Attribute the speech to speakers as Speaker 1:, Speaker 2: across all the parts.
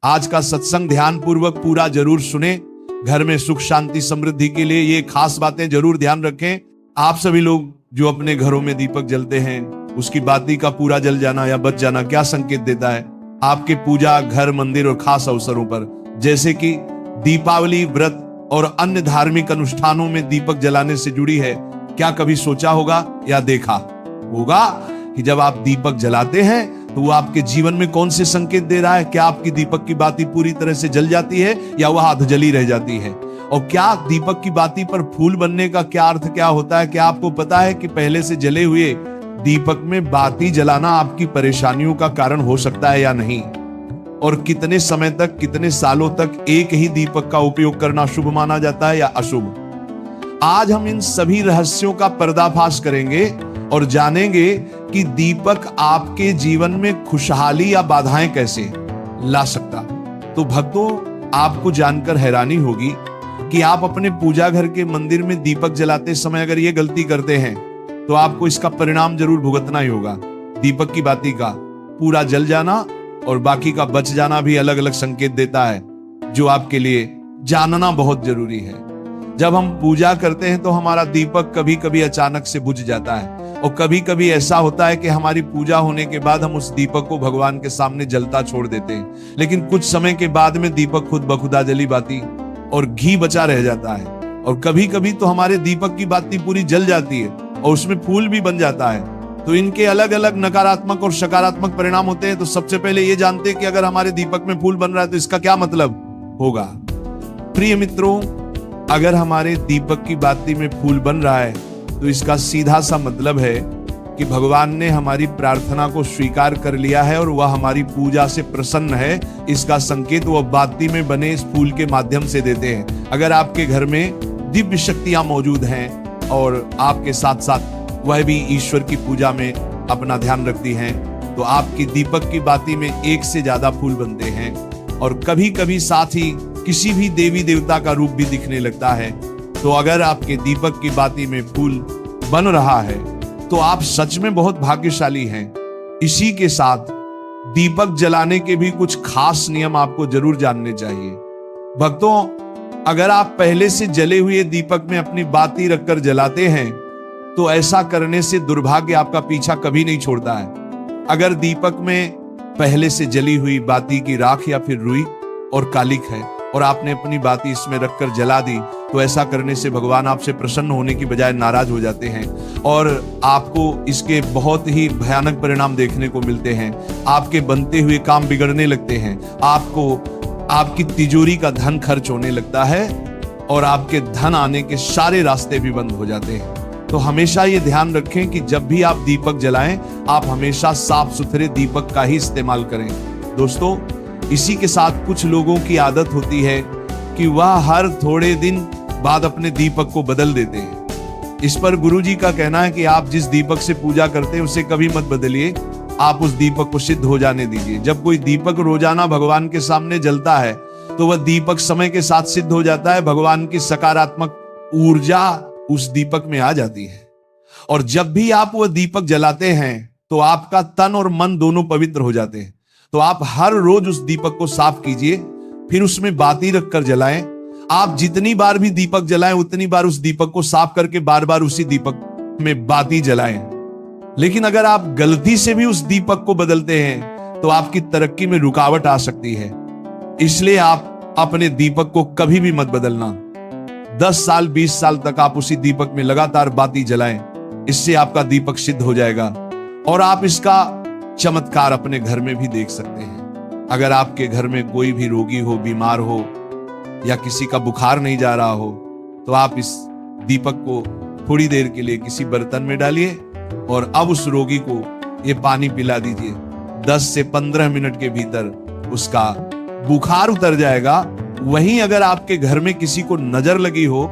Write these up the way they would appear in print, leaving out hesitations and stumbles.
Speaker 1: आज का सत्संग ध्यान पूर्वक पूरा जरूर सुने। घर में सुख शांति समृद्धि के लिए ये खास बातें जरूर ध्यान रखें। आप सभी लोग जो अपने घरों में दीपक जलते हैं, उसकी बाती का पूरा जल जाना या बच जाना क्या संकेत देता है? आपके पूजा, घर, मंदिर और खास अवसरों पर जैसे कि दीपावली, व्रत और अन्य धार्मिक अनुष्ठानों में दीपक जलाने से जुड़ी है। क्या कभी सोचा होगा या देखा होगा कि जब आप दीपक जलाते हैं तो वो आपके जीवन में कौन से संकेत दे रहा है? क्या आपकी दीपक की बाती पूरी तरह से जल जाती है या वह अधजली रह जाती है? और क्या दीपक की बाती पर फूल बनने का क्या अर्थ क्या होता है? क्या आपको पता है कि पहले से जले हुए दीपक में बाती जलाना आपकी परेशानियों का कारण हो सकता है या नहीं? और कितने समय तक, कितने सालों तक एक ही दीपक का उपयोग करना शुभ माना जाता है या अशुभ? आज हम इन सभी रहस्यों का पर्दाफाश करेंगे और जानेंगे कि दीपक आपके जीवन में खुशहाली या बाधाएं कैसे ला सकता। तो भक्तों, आपको जानकर हैरानी होगी कि आप अपने पूजा घर के मंदिर में दीपक जलाते समय अगर ये गलती करते हैं तो आपको इसका परिणाम जरूर भुगतना ही होगा। दीपक की बाती का पूरा जल जाना और बाकी का बच जाना भी अलग अलग संकेत देता है, जो आपके लिए जानना बहुत जरूरी है। जब हम पूजा करते हैं तो हमारा दीपक कभी कभी अचानक से बुझ जाता है और कभी कभी ऐसा होता है कि हमारी पूजा होने के बाद हम उस दीपक को भगवान के सामने जलता छोड़ देते हैं, लेकिन कुछ समय के बाद में दीपक खुद बखुदा जली बाती और घी बचा रह जाता है। और कभी कभी तो हमारे दीपक की बाती पूरी जल जाती है और उसमें फूल भी बन जाता है। तो इनके अलग अलग नकारात्मक और सकारात्मक परिणाम होते हैं। तो सबसे पहले ये जानते हैं कि अगर हमारे दीपक में फूल बन रहा है तो इसका क्या मतलब होगा। प्रिय मित्रों, अगर हमारे दीपक की बाती में फूल बन रहा है तो इसका सीधा सा मतलब है कि भगवान ने हमारी प्रार्थना को स्वीकार कर लिया है और वह हमारी पूजा से प्रसन्न है। इसका संकेत वह बाती में बने इस फूल के माध्यम से देते हैं। अगर आपके घर में दिव्य शक्तियां मौजूद हैं और आपके साथ साथ वह भी ईश्वर की पूजा में अपना ध्यान रखती हैं, तो आपकी दीपक की बाती में एक से ज्यादा फूल बनते हैं और कभी कभी साथ ही किसी भी देवी देवता का रूप भी दिखने लगता है। तो अगर आपके दीपक की बाती में फूल बन रहा है तो आप सच में बहुत भाग्यशाली हैं। इसी के साथ दीपक जलाने के भी कुछ खास नियम आपको जरूर जानने चाहिए। भक्तों, अगर आप पहले से जले हुए दीपक में अपनी बाती रखकर जलाते हैं तो ऐसा करने से दुर्भाग्य आपका पीछा कभी नहीं छोड़ता है। अगर दीपक में पहले से जली हुई बाती की राख या फिर रुई और कालिक है और आपने अपनी बाती इसमें रखकर जला दी तो ऐसा करने से भगवान आपसे प्रसन्न होने की बजाय नाराज हो जाते हैं और आपको इसके बहुत ही भयानक परिणाम देखने को मिलते हैं। आपके बनते हुए काम बिगड़ने लगते हैं, आपकी तिजोरी का धन खर्च होने लगता है और आपके धन आने के सारे रास्ते भी बंद हो जाते हैं। तो हमेशा ये ध्यान रखें कि जब भी आप दीपक जलाएं, आप हमेशा साफ सुथरे दीपक का ही इस्तेमाल करें। दोस्तों, इसी के साथ कुछ लोगों की आदत होती है कि वह हर थोड़े दिन बाद अपने दीपक को बदल देते हैं। इस पर गुरुजी का कहना है कि आप जिस दीपक से पूजा करते हैं उसे कभी मत बदलिए, आप उस दीपक को सिद्ध हो जाने दीजिए। जब कोई दीपक रोजाना भगवान के सामने जलता है तो वह दीपक समय के साथ सिद्ध हो जाता है। भगवान की सकारात्मक ऊर्जा उस दीपक में आ जाती है और जब भी आप वह दीपक जलाते हैं तो आपका तन और मन दोनों पवित्र हो जाते हैं। तो आप हर रोज उस दीपक को साफ कीजिए, फिर उसमें बाती रखकर जलाएं। आप जितनी बार भी दीपक जलाएं उतनी बार उस दीपक को साफ करके बार बार उसी दीपक में बाती जलाएं। लेकिन अगर आप गलती से भी उस दीपक को बदलते हैं तो आपकी तरक्की में रुकावट आ सकती है। इसलिए आप अपने दीपक को कभी भी मत बदलना। 10 साल 20 साल तक आप उसी दीपक में लगातार बाती जलाएं, इससे आपका दीपक सिद्ध हो जाएगा और आप इसका चमत्कार अपने घर में भी देख सकते हैं। अगर आपके घर में कोई भी रोगी हो, बीमार हो या किसी का बुखार नहीं जा रहा हो तो आप इस दीपक को थोड़ी देर के लिए किसी बर्तन में डालिए और अब उस रोगी को ये पानी पिला दीजिए। 10 से 15 मिनट के भीतर उसका बुखार उतर जाएगा। वहीं अगर आपके घर में किसी को नजर लगी हो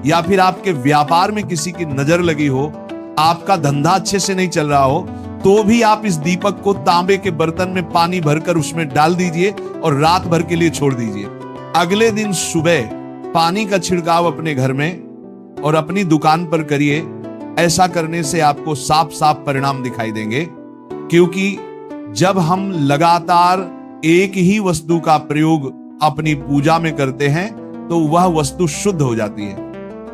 Speaker 1: या फिर आपके व्यापार में किसी की नजर लगी हो, आपका धंधा अच्छे से नहीं चल रहा हो, तो भी आप इस दीपक को तांबे के बर्तन में पानी भरकर उसमें डाल दीजिए और रात भर के लिए छोड़ दीजिए। अगले दिन सुबह पानी का छिड़काव अपने घर में और अपनी दुकान पर करिए। ऐसा करने से आपको साफ साफ परिणाम दिखाई देंगे, क्योंकि जब हम लगातार एक ही वस्तु का प्रयोग अपनी पूजा में करते हैं तो वह वस्तु शुद्ध हो जाती है।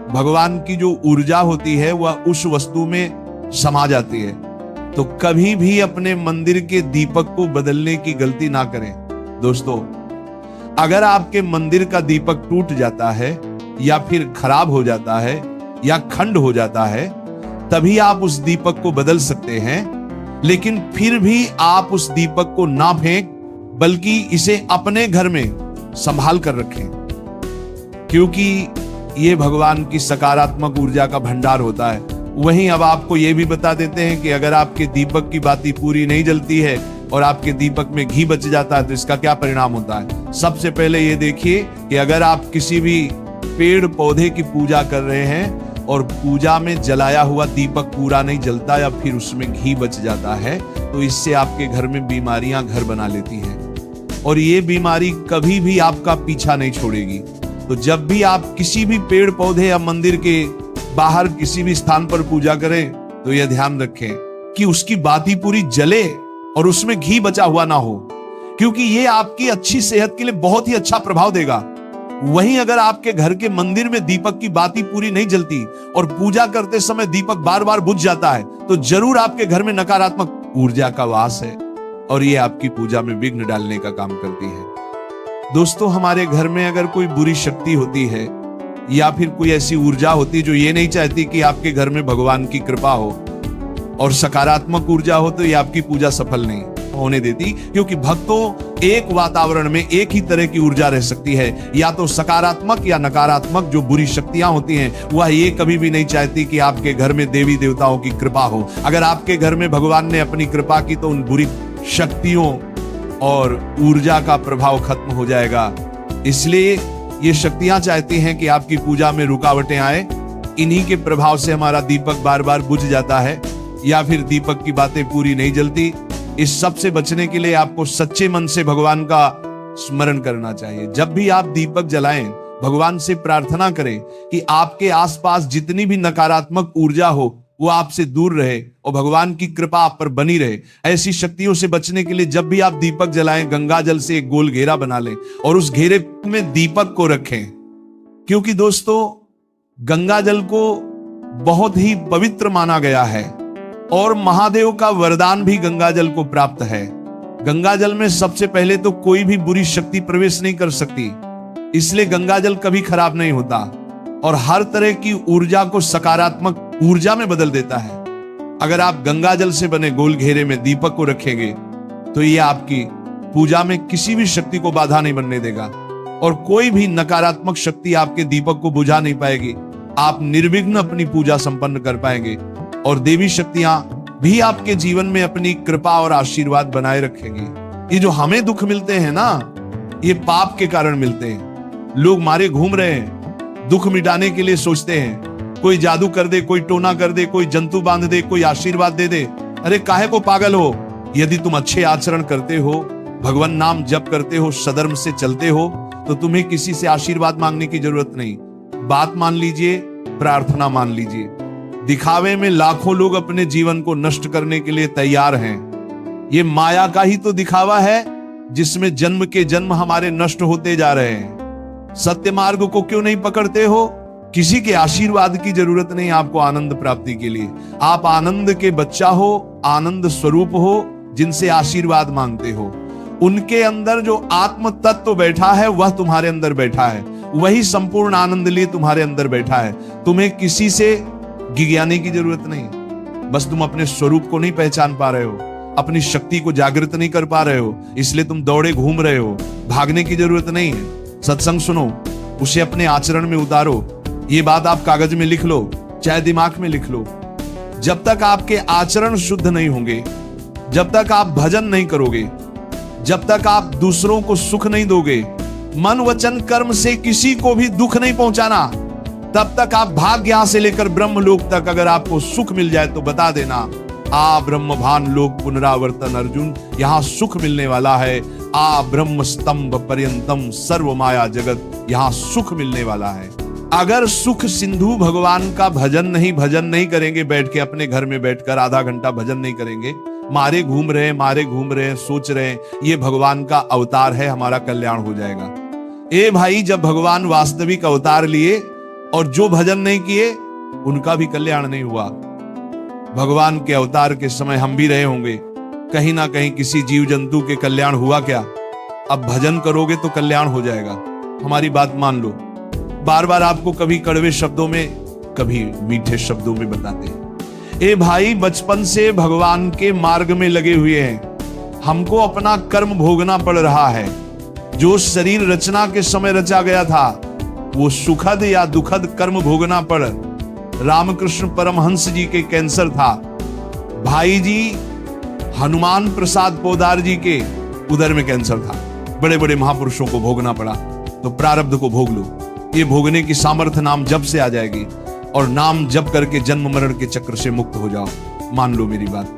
Speaker 1: भगवान की जो ऊर्जा होती है वह उस वस्तु में समा जाती है। तो कभी भी अपने मंदिर के दीपक को बदलने की गलती ना करें। दोस्तों, अगर आपके मंदिर का दीपक टूट जाता है या फिर खराब हो जाता है या खंड हो जाता है, तभी आप उस दीपक को बदल सकते हैं। लेकिन फिर भी आप उस दीपक को ना फेंक, बल्कि इसे अपने घर में संभाल कर रखें, क्योंकि यह भगवान की सकारात्मक ऊर्जा का भंडार होता है। वहीं अब आपको यह भी बता देते हैं कि अगर आपके दीपक की बाती पूरी नहीं जलती है और आपके दीपक में घी बच जाता है तो इसका क्या परिणाम होता है। सबसे पहले ये देखिए कि अगर आप किसी भी पेड़ पौधे की पूजा कर रहे हैं और पूजा में जलाया हुआ दीपक पूरा नहीं जलता या फिर उसमें घी बच जाता है, तो इससे आपके घर में बीमारियां घर बना लेती हैं और ये बीमारी कभी भी आपका पीछा नहीं छोड़ेगी। तो जब भी आप किसी भी पेड़ पौधे या मंदिर के बाहर किसी भी स्थान पर पूजा करें तो यह ध्यान रखें कि उसकी बाती पूरी जले और उसमें घी बचा हुआ ना हो, क्योंकि ये आपकी अच्छी सेहत के लिए बहुत ही अच्छा प्रभाव देगा। वहीं अगर आपके घर के मंदिर में दीपक की बाती पूरी नहीं जलती और पूजा करते समय दीपक बार बार बुझ जाता है तो जरूर आपके घर में नकारात्मक ऊर्जा का वास है और ये आपकी पूजा में विघ्न डालने का काम करती है। दोस्तों, हमारे घर में अगर कोई बुरी शक्ति होती है या फिर कोई ऐसी ऊर्जा होती है जो ये नहीं चाहती कि आपके घर में भगवान की कृपा हो और सकारात्मक ऊर्जा हो, तो ये आपकी पूजा सफल नहीं होने देती, क्योंकि भक्तों एक वातावरण में एक ही तरह की ऊर्जा रह सकती है, या तो सकारात्मक या नकारात्मक। जो बुरी शक्तियां होती हैं वह ये कभी भी नहीं चाहती कि आपके घर में देवी देवताओं की कृपा हो। अगर आपके घर में भगवान ने अपनी कृपा की तो उन बुरी शक्तियों और ऊर्जा का प्रभाव खत्म हो जाएगा। इसलिए ये शक्तियां चाहती हैं कि आपकी पूजा में रुकावटें आए। इन्हीं के प्रभाव से हमारा दीपक बार बार बुझ जाता है या फिर दीपक की बातें पूरी नहीं जलती। इस सब से बचने के लिए आपको सच्चे मन से भगवान का स्मरण करना चाहिए। जब भी आप दीपक जलाएं, भगवान से प्रार्थना करें कि आपके आसपास जितनी भी नकारात्मक ऊर्जा हो वो आपसे दूर रहे और भगवान की कृपा आप पर बनी रहे। ऐसी शक्तियों से बचने के लिए जब भी आप दीपक जलाएं, गंगा जल से एक गोल घेरा बना लें और उस घेरे में दीपक को रखें, क्योंकि दोस्तों गंगा जल को बहुत ही पवित्र माना गया है और महादेव का वरदान भी गंगा जल को प्राप्त है। गंगा जल में सबसे पहले तो कोई भी बुरी शक्ति प्रवेश नहीं कर सकती, इसलिए गंगा जल कभी खराब नहीं होता और हर तरह की ऊर्जा को सकारात्मक ऊर्जा में बदल देता है। अगर आप गंगा जल से बने गोल घेरे में दीपक को रखेंगे तो ये आपकी पूजा में किसी भी शक्ति को बाधा नहीं बनने देगा और कोई भी नकारात्मक शक्ति आपके दीपक को बुझा नहीं पाएगी। आप निर्विघ्न अपनी पूजा संपन्न कर पाएंगे और देवी शक्तियां भी आपके जीवन में अपनी कृपा और आशीर्वाद बनाए रखेंगी। ये जो हमें दुख मिलते हैं ना, ये पाप के कारण मिलते हैं। लोग मारे घूम रहे हैं, दुख मिटाने के लिए सोचते हैं कोई जादू कर दे, कोई टोना कर दे, कोई जंतु बांध दे, कोई आशीर्वाद दे दे। अरे काहे को पागल हो? यदि तुम अच्छे आचरण करते हो, भगवान नाम जप करते हो, सधर्म से चलते हो, तो तुम्हें किसी से आशीर्वाद मांगने की जरूरत नहीं। बात मान लीजिए, प्रार्थना मान लीजिए। दिखावे में लाखों लोग अपने जीवन को नष्ट करने के लिए तैयार हैं। ये माया का ही तो दिखावा है जिसमें जन्म के जन्म हमारे नष्ट होते जा रहे हैं। सत्य मार्ग को क्यों नहीं पकड़ते हो? किसी के आशीर्वाद की जरूरत नहीं आपको आनंद प्राप्ति के लिए। आप आनंद के बच्चा हो, आनंद स्वरूप हो, जिनसे आशीर्वाद मांगते हो। उनके अंदर जो आत्म तत्व बैठा है वह तुम्हारे अंदर बैठा है, वही संपूर्ण आनंद लिए तुम्हारे अंदर बैठा है। तुम्हें किसी से गिज्ञाने की जरूरत नहीं। बस तुम अपने स्वरूप को नहीं पहचान पा रहे हो, अपनी शक्ति को जागृत नहीं कर पा रहे हो, इसलिए तुम दौड़े घूम रहे हो। भागने की जरूरत नहीं है। सत्संग सुनो, उसे अपने आचरण में उतारो। ये बात आप कागज में लिख लो, चाहे दिमाग में लिख लो। जब तक आपके आचरण शुद्ध नहीं होंगे, जब तक आप भजन नहीं करोगे, जब तक आप दूसरों को सुख नहीं दोगे, मन वचन कर्म से किसी को भी दुख नहीं पहुंचाना, तब तक आप भाग्य यहां से लेकर ब्रह्मलोक तक अगर आपको सुख मिल जाए तो बता देना, आ ब्रह्मभान लोक पुनरावर्तन अर्जुन, यहां सुख मिलने वाला है। आ ब्रह्म स्तंभ पर्यंतम सर्व माया जगत, यहां सुख मिलने वाला है। अगर सुख सिंधु भगवान का भजन नहीं करेंगे, बैठ के अपने घर में बैठकर आधा घंटा भजन नहीं करेंगे, मारे घूम रहे हैं, सोच रहे हैं ये भगवान का अवतार है, हमारा कल्याण हो जाएगा। ए भाई, जब भगवान वास्तविक अवतार लिए और जो भजन नहीं किए उनका भी कल्याण नहीं हुआ। भगवान के अवतार के समय हम भी रहे होंगे, कहीं ना कहीं किसी जीव जंतु के कल्याण हुआ क्या? अब भजन करोगे तो कल्याण हो जाएगा, हमारी बात मान लो। बार बार आपको कभी कड़वे शब्दों में, कभी मीठे शब्दों में बताते हैं। ए भाई, बचपन से भगवान के मार्ग में लगे हुए हैं, हमको अपना कर्म भोगना पड़ रहा है। जो शरीर रचना के समय रचा गया था वो सुखद या दुखद कर्म भोगना पड़। रामकृष्ण परमहंस जी के कैंसर था, भाई जी हनुमान प्रसाद पोदार जी के उदर में कैंसर था, बड़े बड़े महापुरुषों को भोगना पड़ा। तो प्रारब्ध को भोग लो, ये भोगने की सामर्थ्य नाम जप से आ जाएगी और नाम जप करके जन्म मरण के चक्र से मुक्त हो जाओ। मान लो मेरी बात।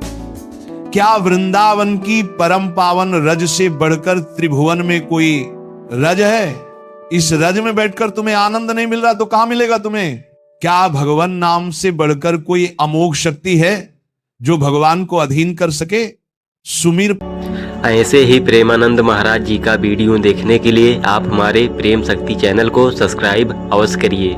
Speaker 1: क्या वृंदावन की परम पावन रज से बढ़कर त्रिभुवन में कोई रज है? इस रज में बैठकर तुम्हें आनंद नहीं मिल रहा तो कहां मिलेगा तुम्हें? क्या भगवान नाम से बढ़कर कोई अमोघ शक्ति है जो भगवान को अधीन कर सके? सुमीर।
Speaker 2: ऐसे ही प्रेमानंद महाराज जी का वीडियो देखने के लिए आप हमारे प्रेम शक्ति चैनल को सब्सक्राइब अवश्य करिए।